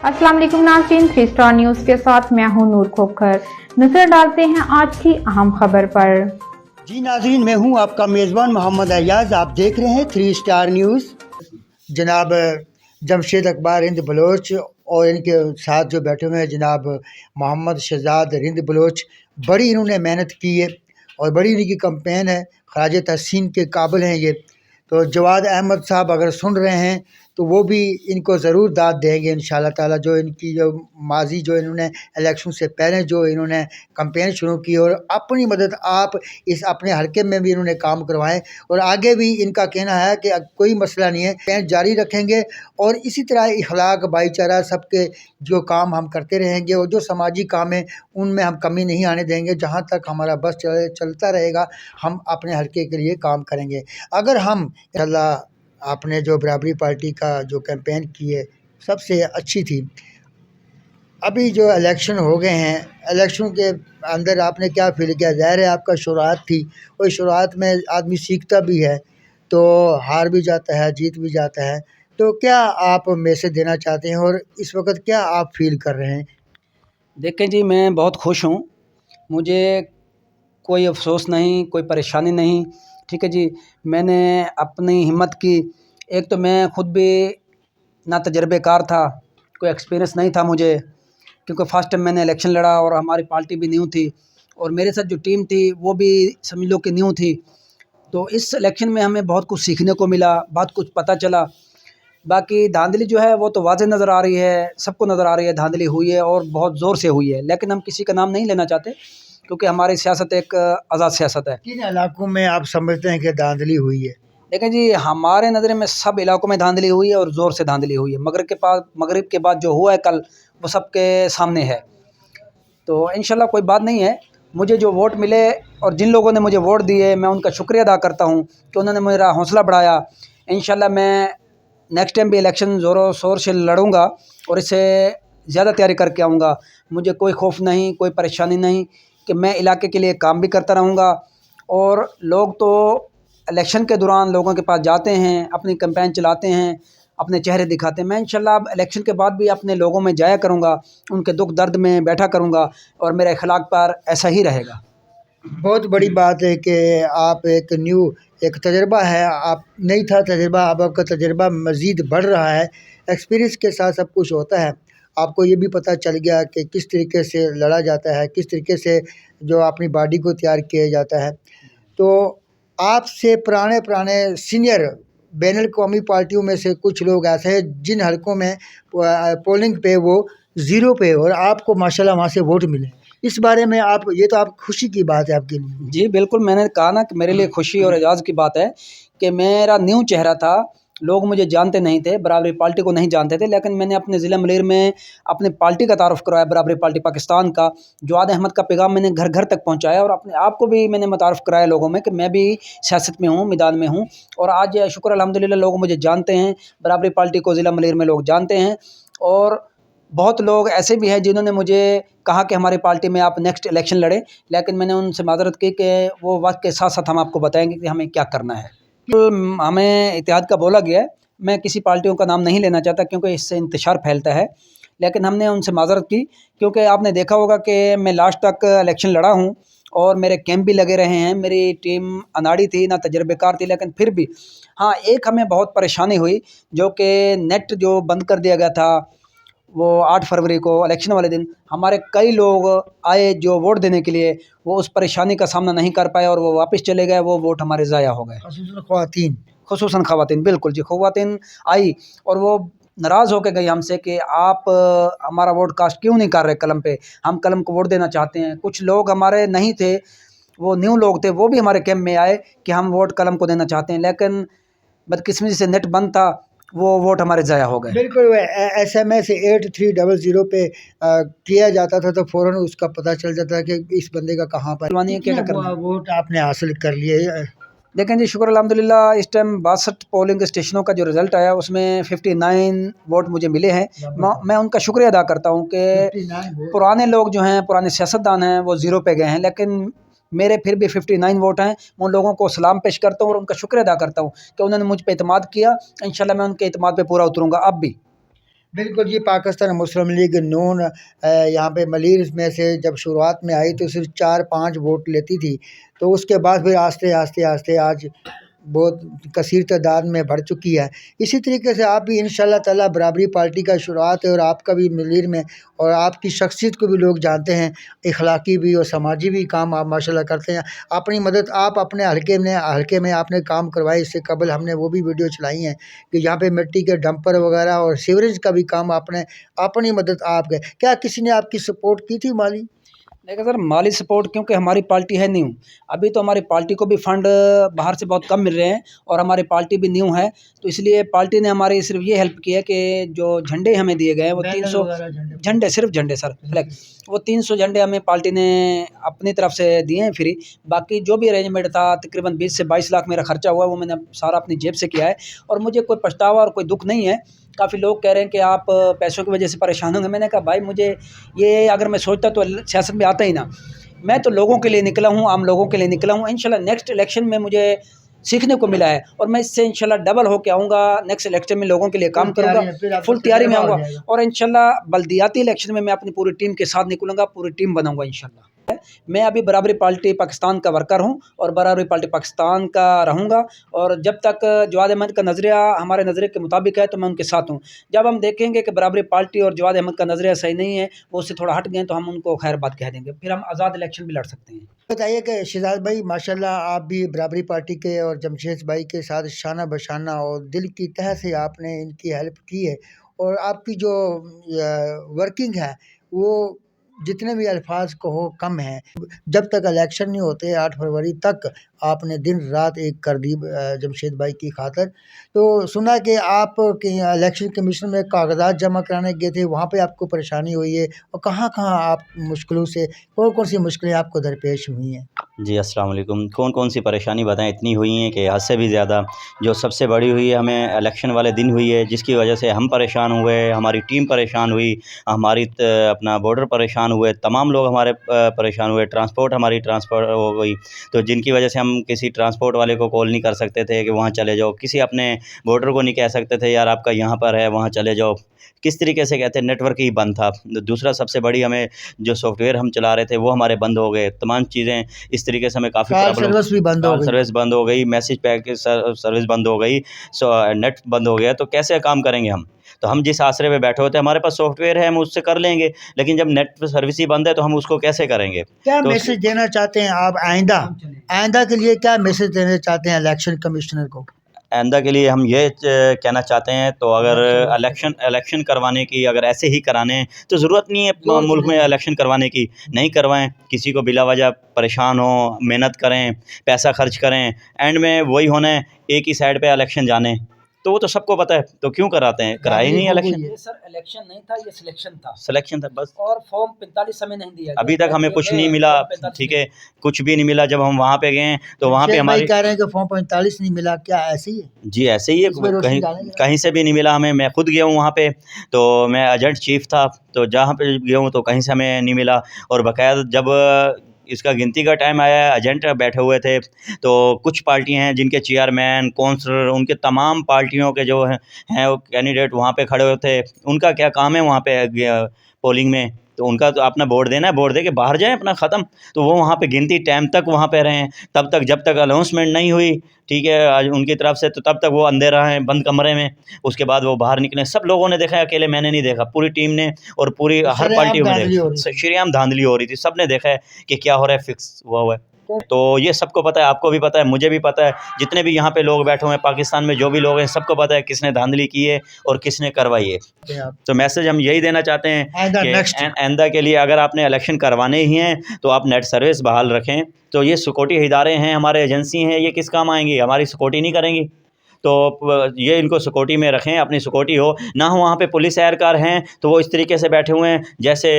अस्सलाम वालेकुम नाज़रीन, 3 स्टार न्यूज़ के साथ मैं हूं नूर खोखर। नजर डालते हैं आज की अहम खबर पर। जी नाज़रीन, मैं हूं आपका मेज़बान मोहम्मद अयाज। आप देख रहे हैं 3 स्टार न्यूज़। जनाब जमशेद अकबर रिंद बलोच और इनके साथ जो बैठे हुए हैं जनाब मोहम्मद शहजाद रिंद बलोच, बड़ी इन्होंने मेहनत की है और बड़ी इनकी कंपेन है, ख़राज तहसीन के काबिल हैं ये। तो जवाद अहमद साहब अगर सुन रहे हैं तो वो भी इनको ज़रूर दाद देंगे इंशाल्लाह ताला। जो इनकी जो माजी जो इन्होंने इलेक्शन से पहले जो इन्होंने कंपेन शुरू की और अपनी मदद आप इस अपने हलके में भी इन्होंने काम करवाएं और आगे भी इनका कहना है कि कोई मसला नहीं है, कैंप जारी रखेंगे और इसी तरह इखलाक भाईचारा सबके जो काम हम करते रहेंगे और जो समाजी काम है उनमें हम कमी नहीं आने देंगे। जहाँ तक हमारा बस चलता रहेगा हम अपने हलके के लिए काम करेंगे। अगर हम अल्लाह आपने जो बराबरी पार्टी का जो कैंपेन की है सबसे अच्छी थी। अभी जो इलेक्शन हो गए हैं, इलेक्शन के अंदर आपने क्या फील किया? ज़ाहिर है आपका शुरुआत थी और शुरुआत में आदमी सीखता भी है, तो हार भी जाता है, जीत भी जाता है। तो क्या आप मैसेज देना चाहते हैं और इस वक्त क्या आप फील कर रहे हैं? देखें जी, मैं बहुत खुश हूँ। मुझे कोई अफ़सोस नहीं, कोई परेशानी नहीं। ठीक है जी, मैंने अपनी हिम्मत की। एक तो मैं खुद भी ना तजर्बेकार था, कोई एक्सपीरियंस नहीं था मुझे, क्योंकि फर्स्ट टाइम मैंने इलेक्शन लड़ा और हमारी पार्टी भी न्यू थी और मेरे साथ जो टीम थी वो भी समझ लो कि न्यू थी। तो इस इलेक्शन में हमें बहुत कुछ सीखने को मिला, बहुत कुछ पता चला। बाकी धांधली जो है वो तो वाज़ेह नज़र आ रही है, सबको नज़र आ रही है, धांधली हुई है और बहुत ज़ोर से हुई है। लेकिन हम किसी का नाम नहीं लेना चाहते क्योंकि हमारी सियासत एक आज़ाद सियासत है। किन इलाकों में आप समझते हैं कि धांधली हुई है? देखें जी, हमारे नज़र में सब इलाकों में धांधली हुई है और ज़ोर से धांधली हुई है। मगरिब के बाद जो हुआ है कल, वो सबके सामने है। तो इंशाल्लाह कोई बात नहीं है। मुझे जो वोट मिले और जिन लोगों ने मुझे वोट दिए, मैं उनका शुक्रिया अदा करता हूँ कि उन्होंने मेरा हौसला बढ़ाया। इंशाल्लाह मैं नेक्स्ट टाइम भी इलेक्शन ज़ोरों शोर से लड़ूंगा और इससे ज़्यादा तैयारी करके आऊँगा। मुझे कोई खौफ नहीं, कोई परेशानी नहीं कि मैं इलाके के लिए काम भी करता रहूँगा। और लोग तो इलेक्शन के दौरान लोगों के पास जाते हैं, अपनी कैंपेन चलाते हैं, अपने चेहरे दिखाते हैं। मैं इंशाल्लाह अब इलेक्शन के बाद भी अपने लोगों में जाया करूँगा, उनके दुख दर्द में बैठा करूँगा और मेरा अखलाक पर ऐसा ही रहेगा। बहुत बड़ी बात है कि आप एक तजर्बा है, आप नहीं था तजर्बा, अब आपका तजर्बा मज़ीद बढ़ रहा है। एक्सपीरियंस के साथ सब कुछ होता है। आपको ये भी पता चल गया कि किस तरीके से लड़ा जाता है, किस तरीके से जो अपनी बॉडी को तैयार किया जाता है। तो आपसे पुराने सीनियर बैनुल अक़वामी पार्टियों में से कुछ लोग ऐसे हैं जिन हलकों में पोलिंग पे वो ज़ीरो पे और आपको माशाल्लाह वहाँ से वोट मिले। इस बारे में आप, ये तो आप खुशी की बात है आपके लिए। जी बिल्कुल, मैंने कहा ना कि मेरे लिए खुशी और एजाज़ की बात है कि मेरा न्यू चेहरा था। लोग मुझे जानते नहीं थे, बराबरी पार्टी को नहीं जानते थे, लेकिन मैंने अपने ज़िला मलेर में अपनी पार्टी का तारुफ़ करवाया, बराबरी पार्टी पाकिस्तान का। जवाद अहमद का पैगाम मैंने घर घर तक पहुँचाया और अपने आप को भी मैंने मुतारिफ़ कराया लोगों में कि मैं भी सियासत में हूँ, मैदान में हूँ। और आज शुक्र अल्हम्दुलिल्लाह लोग मुझे जानते हैं, बराबरी पार्टी को ज़िला मलेर में लोग जानते हैं। और बहुत लोग ऐसे भी हैं जिन्होंने मुझे कहा कि हमारी पार्टी में आप नेक्स्ट इलेक्शन लड़ें, लेकिन मैंने उनसे माज़रत की कि वो वक्त के साथ साथ हम आपको बताएंगे कि हमें क्या करना है। तो हमें इत्तेहाद का बोला गया है। मैं किसी पार्टियों का नाम नहीं लेना चाहता क्योंकि इससे इंतशार फैलता है, लेकिन हमने उनसे माज़रत की क्योंकि आपने देखा होगा कि मैं लास्ट तक इलेक्शन लड़ा हूँ और मेरे कैंप भी लगे रहे हैं। मेरी टीम अनाड़ी थी, ना तजर्बेकार थी, लेकिन फिर भी हाँ, एक हमें बहुत परेशानी हुई जो कि नेट जो बंद कर दिया गया था, वो 8 फरवरी को इलेक्शन वाले दिन हमारे कई लोग आए जो वोट देने के लिए, वो उस परेशानी का सामना नहीं कर पाए और वो वापस चले गए। वो वोट हमारे ज़ाया हो गए। खुसूसन ख़वातीन, बिल्कुल जी, ख़वातीन आई और वो नाराज़ होकर गई हमसे कि आप हमारा वोट कास्ट क्यों नहीं कर रहे कलम पे, हम कलम को वोट देना चाहते हैं। कुछ लोग हमारे नहीं थे, वो न्यू लोग थे, वो भी हमारे कैंप में आए कि हम वोट कलम को देना चाहते हैं, लेकिन बदकिस्मती से नेट बंद था, वो वोट हमारे ज़ाया हो गए। बिल्कुल, SMS 8300 पे किया जाता था तो फ़ौरन उसका पता चल जाता है कि इस बंदे का कहाँ पर क्या क्या करना है। वोट आपने हासिल कर लिए। देखें जी, शुक्र अल्हम्दुलिल्लाह इस टाइम 62 पोलिंग स्टेशनों का जो रिज़ल्ट आया उसमें 59 वोट मुझे मिले हैं। मैं उनका शुक्रिया अदा करता हूँ कि 59 पुराने लोग जो हैं, पुराने सियासतदान हैं, वो ज़ीरो पे गए हैं, लेकिन मेरे फिर भी 59 वोट हैं। मैं उन लोगों को सलाम पेश करता हूँ और उनका शुक्रिया अदा करता हूँ कि उन्होंने मुझ पे एतमाद किया। इंशाल्लाह मैं उनके एतमाद पे पूरा उतरूँगा अब भी। बिल्कुल जी, पाकिस्तान मुस्लिम लीग नून यहाँ पे मलीर में से जब शुरुआत में आई तो सिर्फ 4-5 वोट लेती थी, तो उसके बाद फिर आस्ते आस्ते आस्ते आज बहुत कसीर तादाद में बढ़ चुकी है। इसी तरीके से आप भी इंशाल्लाह ताला बराबरी पार्टी का शुरुआत है और आपका भी मलीर में, और आपकी शख्सियत को भी लोग जानते हैं, इखलाकी भी और समाजी भी काम आप माशाल्लाह करते हैं। अपनी मदद आप अपने हल्के में आपने काम करवाए, इससे कबल हमने वो भी वीडियो चलाई हैं कि यहाँ पे मिट्टी के डंपर वगैरह और सीवरेज का भी काम आपने अपनी मदद आप गए। क्या किसी ने आपकी सपोर्ट की थी माली? देखिए सर, माली सपोर्ट क्योंकि हमारी पार्टी है न्यू, अभी तो हमारी पार्टी को भी फंड बाहर से बहुत कम मिल रहे हैं और हमारी पार्टी भी न्यू है, तो इसलिए पार्टी ने हमारी सिर्फ ये हेल्प की है कि जो झंडे हमें दिए गए हैं वो 300 झंडे, सिर्फ झंडे सर फ्लैग, वो 300 झंडे हमें पार्टी ने अपनी तरफ से दिए हैं फ्री। बाकी जो भी अरेंजमेंट था, तकरीबन 20 से 22 लाख मेरा खर्चा हुआ है, वो मैंने सारा अपनी जेब से किया है और मुझे कोई पछतावा और कोई दुख नहीं है। काफ़ी लोग कह रहे हैं कि आप पैसों की वजह से परेशान होंगे, मैंने कहा भाई मुझे ये अगर मैं सोचता तो सियासत में आता ही ना, मैं तो लोगों के लिए निकला हूँ, आम लोगों के लिए निकला हूँ। इंशाल्लाह नेक्स्ट इलेक्शन में मुझे सीखने को मिला है और मैं इससे इंशाल्लाह डबल होके आऊँगा, नेक्स्ट इलेक्शन में लोगों के लिए काम करूँगा, फुल तैयारी में आऊँगा और इंशाल्लाह बल्दियाती इलेक्शन में मैं अपनी पूरी टीम के साथ निकलूँगा, पूरी टीम बनाऊँगा इंशाल्लाह। मैं अभी बराबरी पार्टी पाकिस्तान का वर्कर हूँ और बराबरी पार्टी पाकिस्तान का रहूँगा और जब तक जवाद अहमद का नज़रिया हमारे नज़रिए के मुताबिक है तो मैं उनके साथ हूँ। जब हम देखेंगे कि बराबरी पार्टी और जवाद अहमद का नज़रिया सही नहीं है, वो उससे थोड़ा हट गए, तो हम उनको खैर बात कह देंगे, फिर हम आज़ाद इलेक्शन भी लड़ सकते हैं। बताइए कि शहजाद भाई माशाल्लाह आप भी बराबरी पार्टी के और जमशेद भाई के साथ शाना बशाना और दिल की तह से आपने इनकी हेल्प की है, और आपकी जो वर्किंग है वो जितने भी अल्फाज कहो कम है। जब तक इलेक्शन नहीं होते 8 फरवरी तक आपने दिन रात एक कर दी जमशेद भाई की खातर। तो सुना कि आप इलेक्शन कमीशन में कागजात जमा कराने गए थे, वहाँ पे आपको परेशानी हुई है, और कहाँ-कहाँ आप मुश्किलों से कौन-कौन सी मुश्किलें आपको दरपेश हुई हैं? जी, अस्सलाम वालेकुम। कौन-कौन सी परेशानी बताएँ, इतनी हुई हैं कि हद से भी ज़्यादा। जो सबसे बड़ी हुई है हमें इलेक्शन वाले दिन हुई है, जिसकी वजह से हम परेशान हुए, हमारी टीम परेशान हुई, हमारी अपना बॉर्डर परेशान हुए, तमाम लोग हमारे परेशान हुए, ट्रांसपोर्ट हमारी ट्रांसफ़र हो गई, तो जिनकी वजह से हम किसी ट्रांसपोर्ट वाले को कॉल नहीं कर सकते थे कि वहाँ चले जाओ, किसी अपने बॉर्डर को नहीं कह सकते थे यार आपका यहाँ पर है, वहाँ चले जाओ। किस तरीके से कहते हैं, नेटवर्क ही बंद था। दूसरा सबसे बड़ी हमें जो सॉफ्टवेयर हम चला रहे थे वो हमारे बंद हो गए, तमाम चीज़ें इस तरीके से हमें काफ़ी कार प्रॉब्लम, सर्विस भी बंद हो कार गई। सर्विस बंद हो गई, मैसेज पैक सर्विस बंद हो गई, नेट बंद हो गया, तो कैसे काम करेंगे हम? तो हम जिस आसरे पे बैठे होते हैं, हमारे पास सॉफ्टवेयर है, हम उससे कर लेंगे, लेकिन जब नेट सर्विस ही बंद है तो हम उसको कैसे करेंगे? क्या तो मैसेज देना चाहते हैं आप आइंदा? आइंदा के लिए क्या मैसेज देना चाहते हैं इलेक्शन कमिश्नर को? आइंदा के लिए हम ये कहना चाहते हैं, तो अगर इलेक्शन करवाने की, अगर ऐसे ही कराने हैं तो ज़रूरत नहीं है मुल्क में इलेक्शन करवाने की, नहीं करवाएं। किसी को बिला वजह परेशान हो, मेहनत करें, पैसा खर्च करें, एंड में वही होना है एक ही साइड पे इलेक्शन जाने, तो वो तो सबको पता है, तो क्यों कराते हैं? कराए ही नहीं इलेक्शन। ये सर इलेक्शन नहीं था, ये सिलेक्शन था सिलेक्शन था बस। और फॉर्म 45 हमें नहीं दिया अभी गया। तक हमें कुछ नहीं मिला, फॉर्म 45 ठीक है, कुछ भी नहीं मिला। जब हम वहाँ पे गए तो वहाँ पे शेख भाई हमारी, कह रहे हैं कि फॉर्म 45 नहीं मिला, क्या ऐसे ही है? जी ऐसे ही है, इसमें रोशनी कहीं डालेंगे। कहीं से भी नहीं मिला हमें। मैं खुद गया हूँ वहाँ पे, तो मैं एजेंट चीफ था, तो जहाँ पे गया हूँ तो कहीं से हमें नहीं मिला। और बाकायदा जब इसका गिनती का टाइम आया, एजेंट बैठे हुए थे, तो कुछ पार्टियाँ हैं जिनके चेयरमैन, कौंसलर, उनके तमाम पार्टियों के जो हैं वो कैंडिडेट वहाँ पे खड़े हुए थे। उनका क्या काम है वहाँ पे पोलिंग में? तो उनका तो अपना वोट देना है, वोट दे के बाहर जाएँ अपना, ख़त्म। तो वो वहाँ पे गिनती टाइम तक वहाँ पे रहे, तब तक जब तक अनाउंसमेंट नहीं हुई, ठीक है, आज उनकी तरफ से, तो तब तक वो अंधेरा है बंद कमरे में। उसके बाद वो बाहर निकले, सब लोगों ने देखा, अकेले मैंने नहीं देखा, पूरी टीम ने और पूरी हर शरेआम पार्टी में धांधली हो रही थी। शरेआम धांधली हो रही थी। सब ने देखा है कि क्या हो रहा है, फिक्स हुआ है। तो ये सबको पता है, आपको भी पता है, मुझे भी पता है, जितने भी यहाँ पे लोग बैठे हुए हैं पाकिस्तान में, जो भी लोग हैं, सबको पता है किसने धांधली की है और किसने करवाई है। आप तो मैसेज हम यही देना चाहते हैं आइंदा कि नेक्स्ट आइंदा के लिए अगर आपने इलेक्शन करवाने ही हैं तो आप नेट सर्विस बहाल रखें। तो ये सिक्योरिटी इदारे हैं, हमारे एजेंसी हैं, ये किस काम आएंगी? हमारी सिक्योरिटी नहीं करेंगी। तो ये इनको सिक्योरिटी में रखें, अपनी सिक्योरिटी हो ना हो। वहाँ पे पुलिस एहलकार हैं तो वो इस तरीके से बैठे हुए हैं जैसे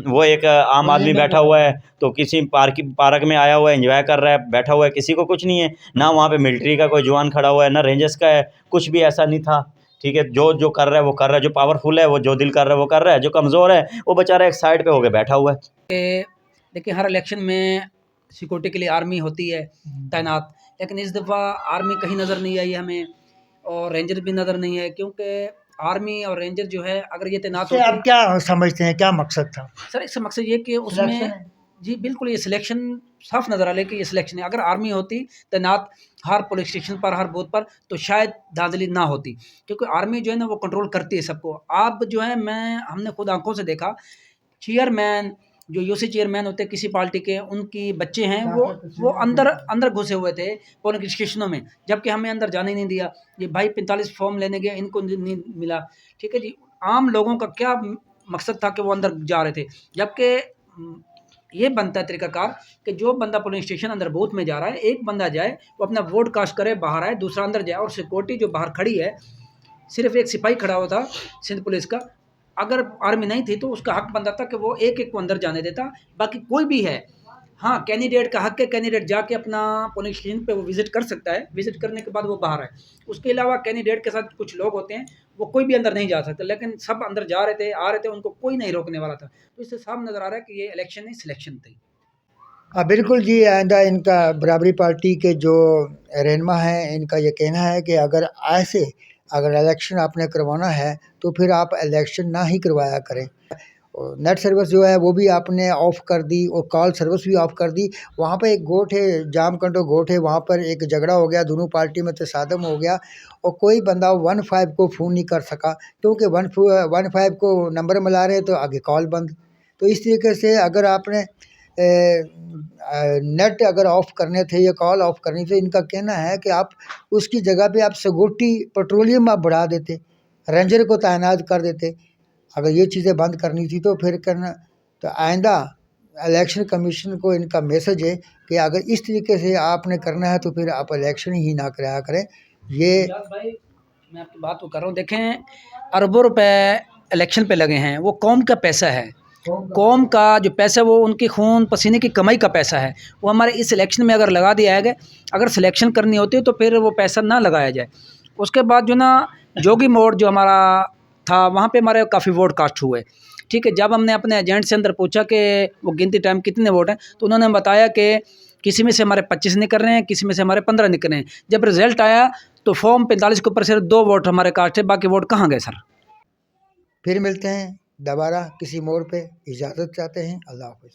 वो एक आम आदमी बैठा हुआ है, तो किसी पार्क में आया हुआ है, एंजॉय कर रहा है, बैठा हुआ है, किसी को कुछ नहीं है। ना वहाँ पे मिलिट्री का कोई जवान खड़ा हुआ है, ना रेंजर्स का है, कुछ भी ऐसा नहीं था, ठीक है। जो जो कर रहा है वो कर रहा है, जो पावरफुल है वो जो दिल कर रहा है वो कर रहा है, जो कमज़ोर है वो बेचारा एक साइड पे होकर बैठा हुआ है। कि देखिए हर इलेक्शन में सिक्योरिटी के लिए आर्मी होती है तैनात, लेकिन इस दफ़ा आर्मी कहीं नज़र नहीं आई हमें और रेंजर भी नज़र नहीं है, क्योंकि आर्मी और रेंजर जो है अगर ये तैनात से आप होते, क्या समझते हैं, क्या मकसद था? सर इसका मकसद ये कि उसमें सिलेक्शन है? जी बिल्कुल ये सिलेक्शन साफ नज़र आ रहा है कि ये सिलेक्शन है। अगर आर्मी होती तैनात हर पुलिस स्टेशन पर, हर बूथ पर, तो शायद धांधली ना होती, क्योंकि आर्मी जो है ना वो कंट्रोल करती है सबको। आप जो है हमने खुद आंखों से देखा, चेयरमैन जो यूसी चेयरमैन होते हैं किसी पार्टी के, उनकी बच्चे हैं वो अंदर अंदर घुसे हुए थे पोलिंग स्टेशनों में, जबकि हमें अंदर जाने ही नहीं दिया। ये भाई 45 फॉर्म लेने गए, इनको नहीं मिला। ठीक है जी, आम लोगों का क्या मकसद था कि वो अंदर जा रहे थे, जबकि ये बनता है तरीकाकार कि जो बंदा पोलिंग स्टेशन अंदर बूथ में जा रहा है, एक बंदा जाए वो अपना वोट कास्ट करे, बाहर आए, दूसरा अंदर जाए। और सिक्योरिटी जो बाहर खड़ी है, सिर्फ एक सिपाही खड़ा हुआ था सिंध पुलिस का, अगर आर्मी नहीं थी तो उसका हक बनता था कि वो एक एक को अंदर जाने देता। बाकी कोई भी है, हाँ कैंडिडेट का हक है, कैंडिडेट जाके अपना पोलिंग स्टेशन पे वो विजिट कर सकता है, विजिट करने के बाद वो बाहर आए। उसके अलावा कैंडिडेट के साथ कुछ लोग होते हैं, वो कोई भी अंदर नहीं जा सकते, लेकिन सब अंदर जा रहे थे, आ रहे थे, उनको कोई नहीं रोकने वाला था। तो इससे साफ नज़र आ रहा है कि ये इलेक्शन नहीं सिलेक्शन थी। हाँ बिल्कुल जी, आइंदा इनका बराबरी पार्टी के जो रहनुमा हैं, इनका ये कहना है कि अगर इलेक्शन आपने करवाना है तो फिर आप इलेक्शन ना ही करवाया करें। और नेट सर्विस जो है वो भी आपने ऑफ़ कर दी और कॉल सर्विस भी ऑफ़ कर दी। वहाँ पे एक गोठ है, जामकंडो गोठ है, वहाँ पर एक झगड़ा हो गया, दोनों पार्टी में तसादम हो गया और कोई बंदा 15 को फ़ोन नहीं कर सका, क्योंकि 15 को नंबर मिला रहे तो आगे कॉल बंद। तो इस तरीके से अगर आपने नेट अगर ऑफ़ करने थे या कॉल ऑफ़ करनी थी, इनका कहना है कि आप उसकी जगह पे आप सिक्योरिटी पेट्रोलियम आप बढ़ा देते, रेंजर को तैनात कर देते। अगर ये चीज़ें बंद करनी थी तो फिर करना। तो आइंदा इलेक्शन कमीशन को इनका मैसेज है कि अगर इस तरीके से आपने करना है तो फिर आप इलेक्शन ही ना कराया करें। ये भाई मैं आपकी बात को कर रहा हूँ, देखें अरबों रुपए इलेक्शन पे लगे हैं, वो कौम का पैसा है, कौम का जो पैसा वो उनकी खून पसीने की कमाई का पैसा है, वो हमारे इस इलेक्शन में अगर लगा दिया गया। अगर सिलेक्शन करनी होती तो फिर वो पैसा ना लगाया जाए। उसके बाद जो ना जोगी मोड़ जो हमारा था, वहाँ पे हमारे काफ़ी वोट कास्ट हुए। ठीक है, जब हमने अपने एजेंट से अंदर पूछा कि वो गिनती टाइम कितने वोट हैं, तो उन्होंने बताया कि किसी में से हमारे 25 निकल रहे हैं, किसी में से हमारे 15 निकल रहे हैं। जब रिजल्ट आया तो फॉर्म 45 के ऊपर सिर्फ 2 वोट हमारे कास्ट है, बाकी वोट कहाँ गए सर? फिर मिलते हैं दोबारा किसी मोड़ पे। इजाज़त चाहते हैं। अल्लाह हाफ़िज़।